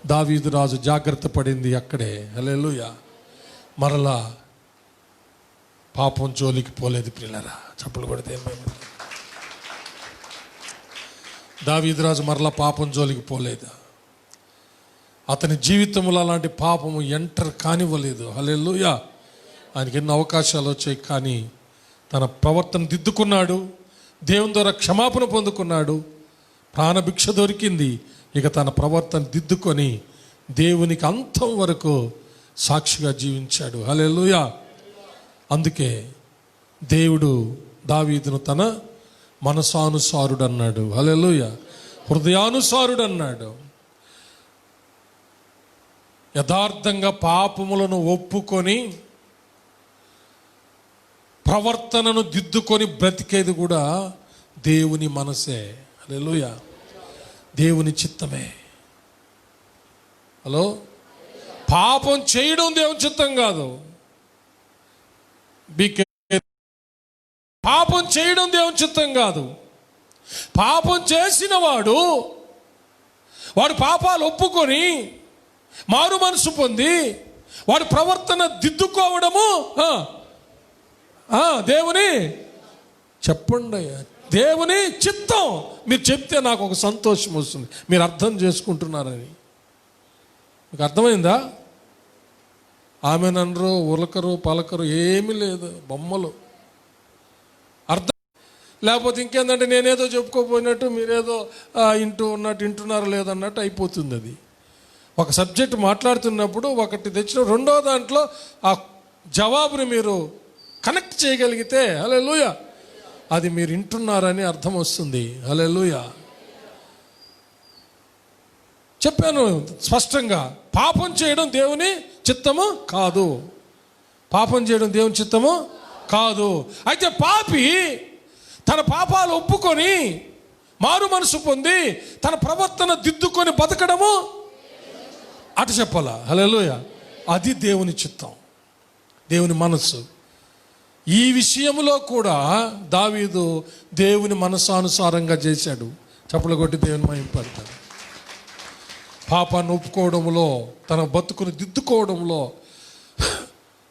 దావీదు రాజు జాగ్రత్త పడింది అక్కడే. హల్లెలూయా. మరలా పాపం జోలికి పోలేదు. ప్రియులారా, చప్పలు కొడితే దావీదు రాజు మరలా పాపం జోలికి పోలేదు. అతని జీవితంలో అలాంటి పాపము ఎంటర్ కానివ్వలేదు. హల్లెలూయా. ఆయనకి ఎన్నో అవకాశాలు వచ్చాయి, కానీ తన ప్రవర్తన దిద్దుకున్నాడు. దేవుని ద్వారా క్షమాపణ పొందుకున్నాడు. ప్రాణభిక్ష దొరికింది. ఇక తన ప్రవర్తన దిద్దుకొని దేవునికి అంతం వరకు సాక్షిగా జీవించాడు. హల్లెలూయా. అందుకే దేవుడు దావీదును తన మనసానుసారుడు అన్నాడు. హల్లెలూయా. హృదయానుసారుడు అన్నాడు. యథార్థంగా పాపములను ఒప్పుకొని ప్రవర్తనను దిద్దుకొని బ్రతికేది కూడా దేవుని మనసే. హల్లెలూయా. దేవుని చిత్తమే. హలో, పాపం చేయడం దేవుని చిత్తం కాదు. పాపం చేయడం దేవుని చిత్తం కాదు. పాపం చేసిన వాడు పాపాలు ఒప్పుకొని మారు మనసు పొంది వాడి ప్రవర్తన దిద్దుకోవడము దేవుని చెప్పండి, దేవుని చిత్తం. మీరు చెప్తే నాకు ఒక సంతోషం వస్తుంది, మీరు అర్థం చేసుకుంటున్నారని. మీకు అర్థమైందా? ఆమెననరు, ఉలకరు, పలకరు, ఏమీ లేదు, బొమ్మలు. అర్థం లేకపోతే ఇంకేందంటే నేనేదో చెప్పుకోపోయినట్టు మీరేదో వింటున్నారో లేదన్నట్టు అయిపోతుంది. అది ఒక సబ్జెక్ట్ మాట్లాడుతున్నప్పుడు ఒకటి తెచ్చిన రెండో దాంట్లో ఆ జవాబుని మీరు కనెక్ట్ చేయగలిగితే హల్లెలూయా, అది మీరు వింటున్నారని అర్థం వస్తుంది. హల్లెలూయా. చెప్పాను స్పష్టంగా, పాపం చేయడం దేవుని చిత్తము కాదు. పాపం చేయడం దేవుని చిత్తము కాదు. అయితే పాపి తన పాపాలు ఒప్పుకొని మారు మనసు పొంది తన ప్రవర్తన దిద్దుకొని బతకడము అటు చెప్పాలా. హల్లెలూయా. అది దేవుని చిత్తం, దేవుని మనస్సు. ఈ విషయంలో కూడా దావీదు దేవుని మనసానుసారంగా చేశాడు. చప్పలు కొట్టి దేవుని మహిమపడతాడు. పాపాన్ని ఒప్పుకోవడంలో, తన బతుకుని దిద్దుకోవడంలో,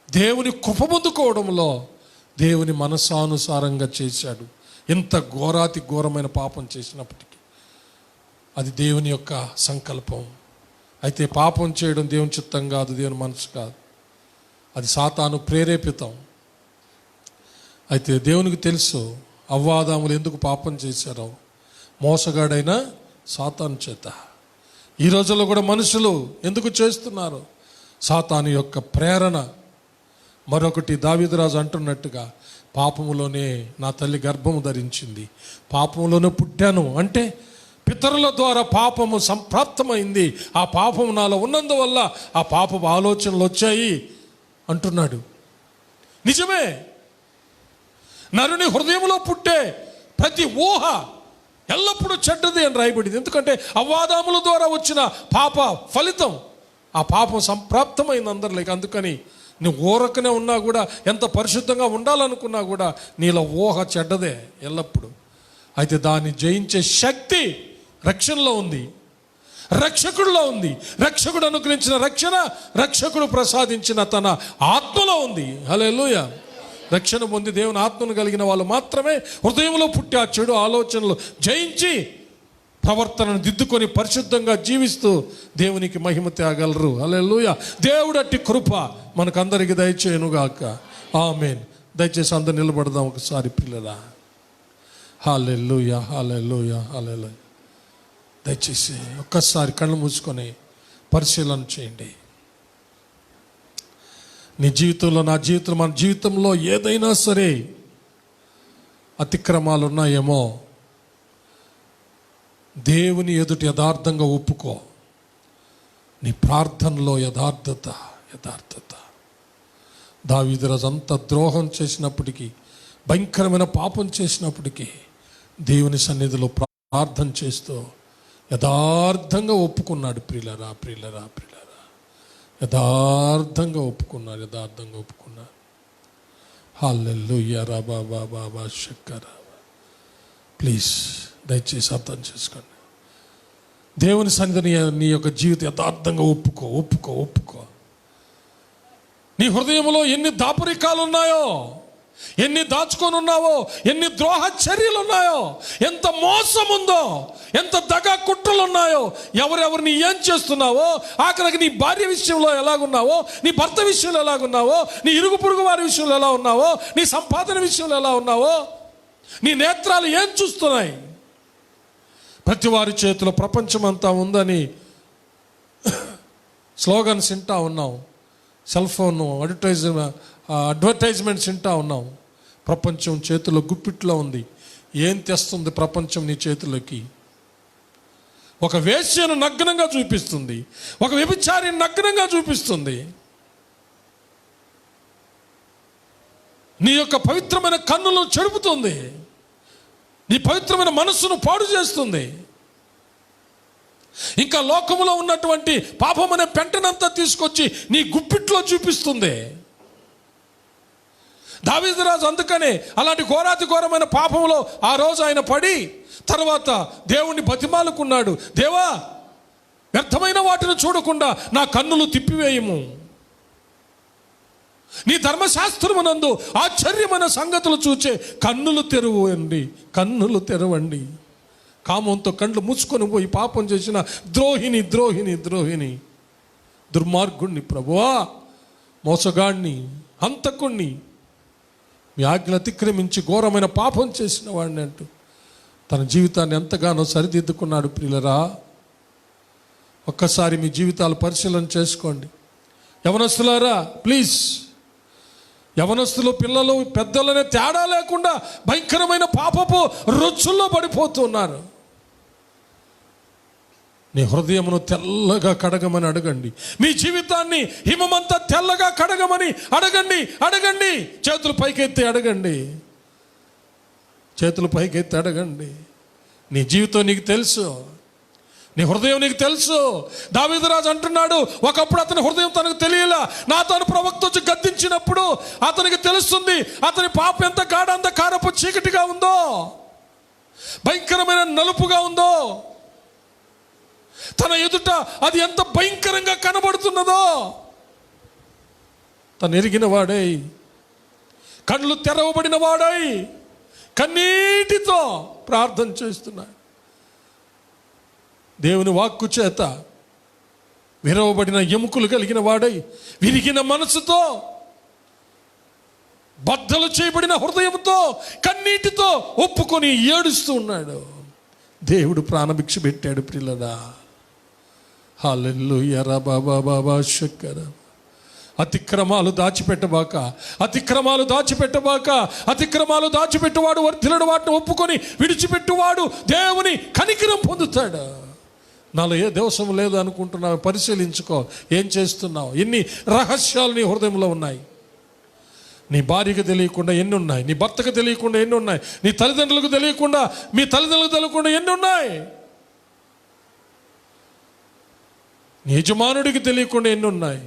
దేవుని కృప పొందుకోవడంలో దేవుని మనసానుసారంగా చేశాడు. ఎంత ఘోరాతి ఘోరమైన పాపం చేసినప్పటికీ అది దేవుని యొక్క సంకల్పం. అయితే పాపం చేయడం దేవుని చిత్తం కాదు, దేవుని మనసు కాదు, అది సాతాను ప్రేరేపితం. అయితే దేవునికి తెలుసు అవ్వాదాములు ఎందుకు పాపం చేశారో, మోసగాడైన సాతాను చేత. ఈ రోజుల్లో కూడా మనుషులు ఎందుకు చేస్తున్నారు? సాతాను యొక్క ప్రేరణ. మరొకటి దావీదురాజు అంటున్నట్టుగా, పాపములోనే నా తల్లి గర్భము ధరించింది, పాపములోనే పుట్టాను అంటే పితరుల ద్వారా పాపము సంప్రాప్తమైంది. ఆ పాపము నాలో ఉన్నందువల్ల ఆ పాపపు ఆలోచనలు వచ్చాయి అంటున్నాడు. నిజమే. నరుని హృదయంలో పుట్టే ప్రతి ఊహ ఎల్లప్పుడూ చెడ్డది అని రాయబడింది. ఎందుకంటే అవ్వాదాముల ద్వారా వచ్చిన పాప ఫలితం ఆ పాపం సంప్రాప్తమైంది అందరిలోకి. అందుకని నువ్వు ఊరకనే ఉన్నా కూడా, ఎంత పరిశుద్ధంగా ఉండాలనుకున్నా కూడా నీలో ఊహ చెడ్డదే ఎల్లప్పుడూ. అయితే దాన్ని జయించే శక్తి రక్షణలో ఉంది, రక్షకుడిలో ఉంది. రక్షకుడు అనుగ్రహించిన రక్షణ, రక్షకుడు ప్రసాదించిన తన ఆత్మలో ఉంది. హల్లెలూయా. రక్షణ పొంది దేవుని ఆత్మను కలిగిన వాళ్ళు మాత్రమే హృదయంలో పుట్టి ఆ చెడు ఆలోచనలు జయించి ప్రవర్తనను దిద్దుకొని పరిశుద్ధంగా జీవిస్తూ దేవునికి మహిమ తేగలరు. హల్లెలూయా. దేవుడు అట్టి కృప మనకందరికి దయచేయునుగాక. ఆమేన్. దయచేసి అందరు నిలబడదాం ఒకసారి పిల్లలా. హల్లెలూయా, హల్లెలూయా, హల్లెలూయా. దయచేసి ఒక్కసారి కళ్ళు మూసుకొని పరిశీలన చేయండి. నీ జీవితంలో, నా జీవితంలో, మన జీవితంలో ఏదైనా సరే అతిక్రమాలు ఉన్నాయేమో దేవుని ఎదుటి యథార్థంగా ఒప్పుకో. నీ ప్రార్థనలో యథార్థత. దావీదురాజు అంత ద్రోహం చేసినప్పటికీ, భయంకరమైన పాపం చేసినప్పటికీ దేవుని సన్నిధిలో ప్రార్థన చేస్తూ యథార్థంగా ఒప్పుకున్నాడు. ప్రియులరా, యథార్థంగా ఒప్పుకున్నారు. హల్లెలూయా. బాబా శక్కర. ప్లీజ్ దయచేసి అర్థం చేసుకోండి. దేవుని సన్నిధిని నీ యొక్క జీవితం యథార్థంగా ఒప్పుకో. నీ హృదయంలో ఎన్ని దాపరికాలు ఉన్నాయో, ఎన్ని దాచుకొని ఉన్నావో, ఎన్ని ద్రోహ చర్యలు ఉన్నాయో, ఎంత మోసం ఉందో, ఎంత దగా కుట్రలు ఉన్నాయో, ఎవరెవరిని ఏం చేస్తున్నావో, ఆఖరికి నీ భార్య విషయంలో ఎలాగున్నావో, నీ భర్త విషయంలో ఎలాగున్నావో, నీ ఇరుగు పొరుగు వారి విషయంలో ఎలా ఉన్నావో, నీ సంపాదన విషయంలో ఎలా ఉన్నావో, నీ నేత్రాలు ఏం చూస్తున్నాయి? ప్రతి వారి చేతిలో ప్రపంచమంతా ఉందని స్లోగన్స్ వింటా ఉన్నాం, సెల్ ఫోన్ అడ్వర్టైజ్మెంట్స్ వింటా ఉన్నాం. ప్రపంచం చేతిలో గుప్పిట్లో ఉంది. ఏం తెస్తుంది ప్రపంచం నీ చేతిలోకి? ఒక వేశ్యను నగ్నంగా చూపిస్తుంది, ఒక వ్యభిచారిని నగ్నంగా చూపిస్తుంది. నీ యొక్క పవిత్రమైన కన్నులను చెడుపుతుంది, నీ పవిత్రమైన మనస్సును పాడు చేస్తుంది. ఇంకా లోకములో ఉన్నటువంటి పాపమనే పెంటనంతా తీసుకొచ్చి నీ గుప్పిట్లో చూపిస్తుంది. దావీదు రాజు అందుకనే అలాంటి ఘోరాతి ఘోరమైన పాపంలో ఆ రోజు ఆయన పడి తర్వాత దేవుణ్ణి బతిమాలుకున్నాడు. దేవా, వ్యర్థమైన వాటిని చూడకుండా నా కన్నులు తిప్పివేయము, నీ ధర్మశాస్త్రమునందు ఆశ్చర్యమైన సంగతులు చూచే కన్నులు తెరవండి, కన్నులు తెరవండి. కామంతో కండ్లు మూసుకొని పోయి పాపం చేసిన ద్రోహిణి ద్రోహిణి ద్రోహిణి, దుర్మార్గుణ్ణి, ప్రభువా, మోసగాడిని, హంతకుణ్ణి, మీ ఆజ్ఞలు అతిక్రమించి ఘోరమైన పాపం చేసిన వాడిని అంటూ తన జీవితాన్ని ఎంతగానో సరిదిద్దుకున్నాడు. ప్రియులరా, ఒక్కసారి మీ జీవితాలు పరిశీలన చేసుకోండి. యవనస్తులారా, ప్లీజ్, యవనస్తులు, పిల్లలు, పెద్దలనే తేడా లేకుండా భయంకరమైన పాపపు రొచ్చుల్లో పడిపోతున్నారు. నీ హృదయమును తెల్లగా కడగమని అడగండి. మీ జీవితాన్ని హిమమంతా తెల్లగా కడగమని అడగండి. అడగండి, చేతులు పైకెత్తి అడగండి, చేతులు పైకెత్తి అడగండి. నీ జీవితం నీకు తెలుసు, నీ హృదయం నీకు తెలుసు. దావీదు రాజు అంటున్నాడు, ఒకప్పుడు అతని హృదయం తనకు తెలియలా, నాతో ప్రవక్త వచ్చి గద్దించినప్పుడు అతనికి తెలుస్తుంది అతని పాపం ఎంత గాఢాంధకారపు చీకటిగా ఉందో, భయంకరమైన నలుపుగా ఉందో, తన ఎదుట అది ఎంత భయంకరంగా కనబడుతున్నదో. తను ఎరిగిన వాడై, కళ్ళు తెరవబడిన వాడై, కన్నీటితో ప్రార్థన చేస్తున్నాడు. దేవుని వాక్కు చేత విరవబడిన ఎముకలు కలిగిన వాడై, విరిగిన మనసుతో, బద్దలు చేయబడిన హృదయంతో, కన్నీటితో ఒప్పుకొని ఏడుస్తూ ఉన్నాడు. దేవుడు ప్రాణభిక్ష పెట్టాడు. ప్రియులరా, హల్లెలూయా. బాబా శక్కర. అతిక్రమాలు దాచిపెట్టబాక, అతిక్రమాలు దాచిపెట్టబాక. అతిక్రమాలు దాచిపెట్టువాడు వర్ధిల్లడు, వాటిని ఒప్పుకొని విడిచిపెట్టువాడు దేవుని కనికరం పొందుతాడు. నాలో ఏ దోషం లేదు అనుకుంటున్నావు, పరిశీలించుకో. ఏం చేస్తున్నావు? ఎన్ని రహస్యాలు నీ హృదయంలో ఉన్నాయి? నీ భార్యకు తెలియకుండా ఎన్ని ఉన్నాయి? నీ భర్తకు తెలియకుండా ఎన్ని ఉన్నాయి? నీ తల్లిదండ్రులకు తెలియకుండా, మీ తల్లిదండ్రులకు తెలియకుండా ఎన్ని ఉన్నాయి? నీ యజమానుడికి తెలియకుండా ఎన్ని ఉన్నాయి?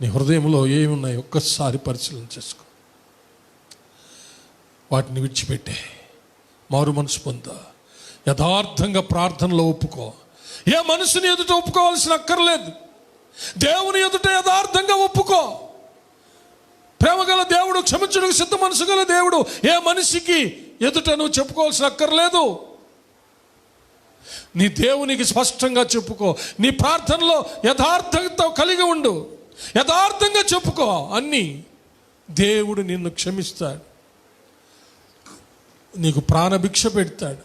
నీ హృదయంలో ఏమున్నాయి? ఒక్కసారి పరిశీలన చేసుకో. వాటిని విడిచిపెట్టే మారు మనసు పొందా, యథార్థంగా ప్రార్థనలో ఒప్పుకో. ఏ మనిషిని ఎదుట ఒప్పుకోవాల్సిన అక్కర్లేదు, దేవుని ఎదుట యథార్థంగా ఒప్పుకో. ప్రేమగల దేవుడు, క్షమించుటకు సిద్ధ మనసు గల దేవుడు. ఏ మనిషికి ఎదుట నువ్వు చెప్పుకోవాల్సిన అక్కర్లేదు. నీ దేవునికి స్పష్టంగా చెప్పుకో. నీ ప్రార్థనలో యథార్థంతో కలిగి ఉండు, యథార్థంగా చెప్పుకో. అన్నీ దేవుడు నిన్ను క్షమిస్తాడు, నీకు ప్రాణభిక్ష పెడతాడు,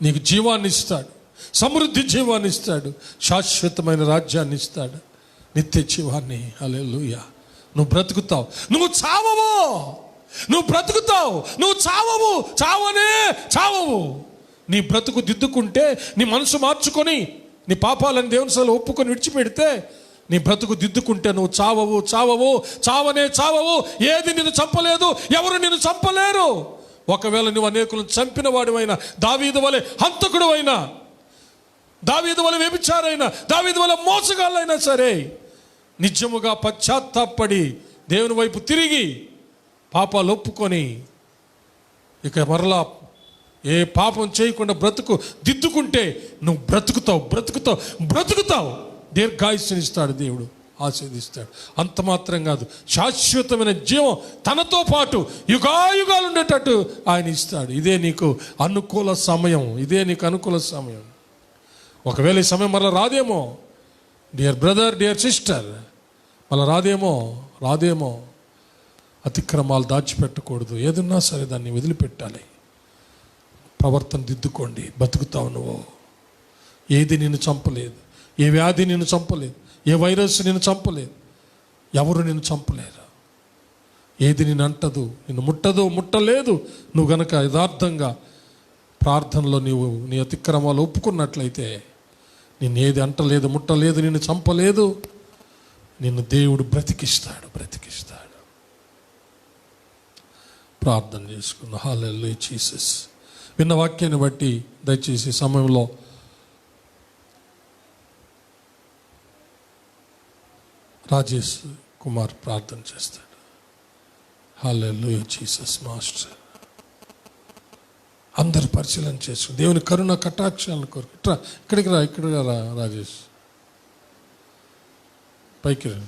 నీకు జీవాన్ని ఇస్తాడు, సమృద్ధి జీవాన్ని ఇస్తాడు, శాశ్వతమైన రాజ్యాన్ని ఇస్తాడు, నిత్య జీవాన్ని. హల్లెలూయా. నువ్వు బ్రతుకుతావు, నువ్వు చావవు. నువ్వు బ్రతుకుతావు, నువ్వు చావవు. చావనే చావవు. నీ బ్రతుకు దిద్దుకుంటే, నీ మనసు మార్చుకొని, నీ పాపాలను దేవుని సన్నిధిలో ఒప్పుకొని విడిచిపెడితే, నీ బ్రతుకు దిద్దుకుంటే నువ్వు చావవు. చావవు, చావనే చావవు. ఏది నిన్ను చంపలేదు, ఎవరు నిన్ను చంపలేరు. ఒకవేళ నువ్వు అనేకులను చంపిన వాడివైనా, దావీదు వలె హంతకుడు అయినా, దావీదు వలె వ్యభిచారైనా, దావీదు వలె మోసగాళ్ళైనా సరే, నిజముగా పశ్చాత్తాపడి దేవుని వైపు తిరిగి పాపాలు ఒప్పుకొని ఇక మరలా ఏ పాపం చేయకుండా బ్రతుకు దిద్దుకుంటే నువ్వు బ్రతుకుతావు, బ్రతుకుతావు, బ్రతుకుతావు. దీర్ఘాయుష్నిస్తాడు దేవుడు. ఆశీర్దిస్తాడు. అంత మాత్రం కాదు, శాశ్వతమైన జీవం తనతో పాటు యుగాయుగాలు ఉండేటట్టు ఆయన ఇస్తాడు. ఇదే నీకు అనుకూల సమయం, ఇదే నీకు అనుకూల సమయం. ఒకవేళ ఈ సమయం మళ్ళీ రాదేమో, డియర్ బ్రదర్, డియర్ సిస్టర్, మళ్ళీ రాదేమో. అతిక్రమాలు దాచిపెట్టకూడదు. ఏదన్నా సరే దాన్ని వదిలిపెట్టాలి. ప్రవర్తన దిద్దుకోండి. బతుకుతావు నువ్వు. ఏది నిన్ను చంపలేదు, ఏ వ్యాధి నిన్ను చంపలేదు, ఏ వైరస్ నిన్ను చంపలేదు, ఎవరు నిన్ను చంపలేరు. ఏది నిన్ను అంటదు, నిన్ను ముట్టలేదు. నువ్వు గనక యథార్థంగా ప్రార్థనలో నీవు నీ అతిక్రమాలు ఒప్పుకున్నట్లయితే నిన్ను ఏది అంటలేదు, ముట్టలేదు, నిన్ను చంపలేదు. నిన్ను దేవుడు బ్రతికిస్తాడు. ప్రార్థన చేసుకున్న. హల్లెలూయా జీసస్. విన్న వాక్యాన్ని బట్టి దయచేసి సమయంలో రాజేష్ కుమార్ ప్రార్థన చేస్తాడు. హల్లెలూయా జీసస్. మాస్టర్ అందరు పరిశీలన చేసుకుని దేవుని కరుణ కటాక్షాలను కోరుకు ఇక్కడికి రా రాజేష్, పైకి రా.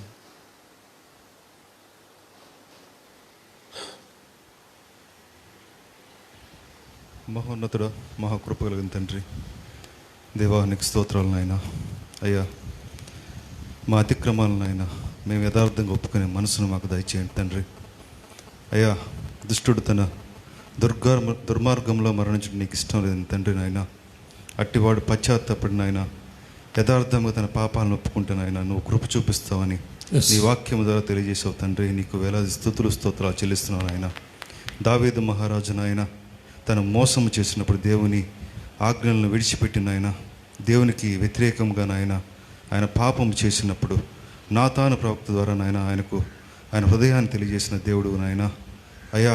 మహోన్నతుడ, మహాకృప కలిగిన తండ్రి, దేవానికి స్తోత్రాలు నాయన. అయ్యా, మా అతిక్రమాలను నాయన మేము యథార్థంగా ఒప్పుకునే మనసును మాకు దయచేయండి తండ్రి. అయ్యా, దుష్టుడు తన దుర్మార్గంలో మరణించడం నీకు ఇష్టం లేదని తండ్రి నాయన. అట్టివాడు పశ్చాత్తాపడి నాయన యథార్థంగా తన పాపాలను ఒప్పుకుంటే నాయన నువ్వు కృప చూపిస్తావని నీ వాక్యం ద్వారా తెలియజేసావు తండ్రి. నీకు వేలాది స్తోత్రాలు చెల్లిస్తున్నావు నాయన. దావీదు మహారాజు నాయన తను మోసము చేసినప్పుడు దేవుని ఆజ్ఞలను విడిచిపెట్టిన ఆయన, దేవునికి వ్యతిరేకంగా ఆయన పాపం చేసినప్పుడు నాతాను ప్రవక్త ద్వారా ఆయన హృదయాన్ని తెలియజేసిన దేవుడు నాయన. అయ్యా,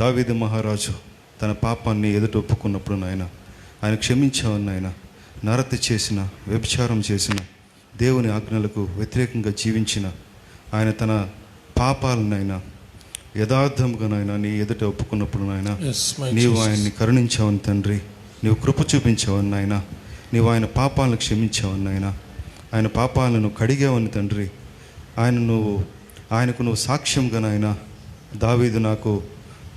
దావీదు మహారాజు తన పాపాన్ని ఎదుట ఒప్పుకున్నప్పుడు ఆయన క్షమించావని నాయన. నరతి చేసిన, వ్యభిచారం చేసిన, దేవుని ఆజ్ఞలకు వ్యతిరేకంగా జీవించిన ఆయన తన పాపాలనైనా యథార్థంగా నీ ఎదుట ఒప్పుకున్నప్పుడు నీవు ఆయన్ని కరుణించావని తండ్రి. నీవు కృప చూపించావని నాయన. నీవు ఆయన పాపాలను క్షమించావని నాయన. ఆయన పాపాలను కడిగావని తండ్రి. ఆయనకు నువ్వు సాక్ష్యంగా నాయన. దావీదు నాకు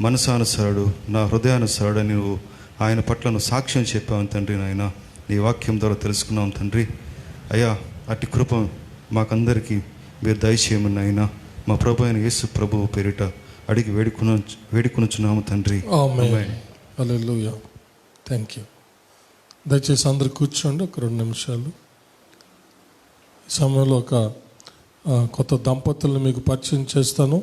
మనసానుసారుడు, నా హృదయానుసారుడు అని నువ్వు ఆయన పట్ల నువ్వు సాక్ష్యం చెప్పావని తండ్రి నాయన. నీ వాక్యం ద్వారా తెలుసుకున్నాం తండ్రి. అయ్యా, అట్టి కృప మాకందరికీ మీరు దయచేయమని నాయన. మా ప్రభు అయిన యేసు ప్రభువు పేరిట అడిగి వేడుకొనుచున్నాము తండ్రి. ఆమేన్. హల్లెలూయా. Thank you. దయచేసి అందరు కూర్చోండి ఒక 2 నిమిషాలు. ఈ సమయంలో ఒక కొత్త దంపతులను మీకు పరిచయం చేస్తాను.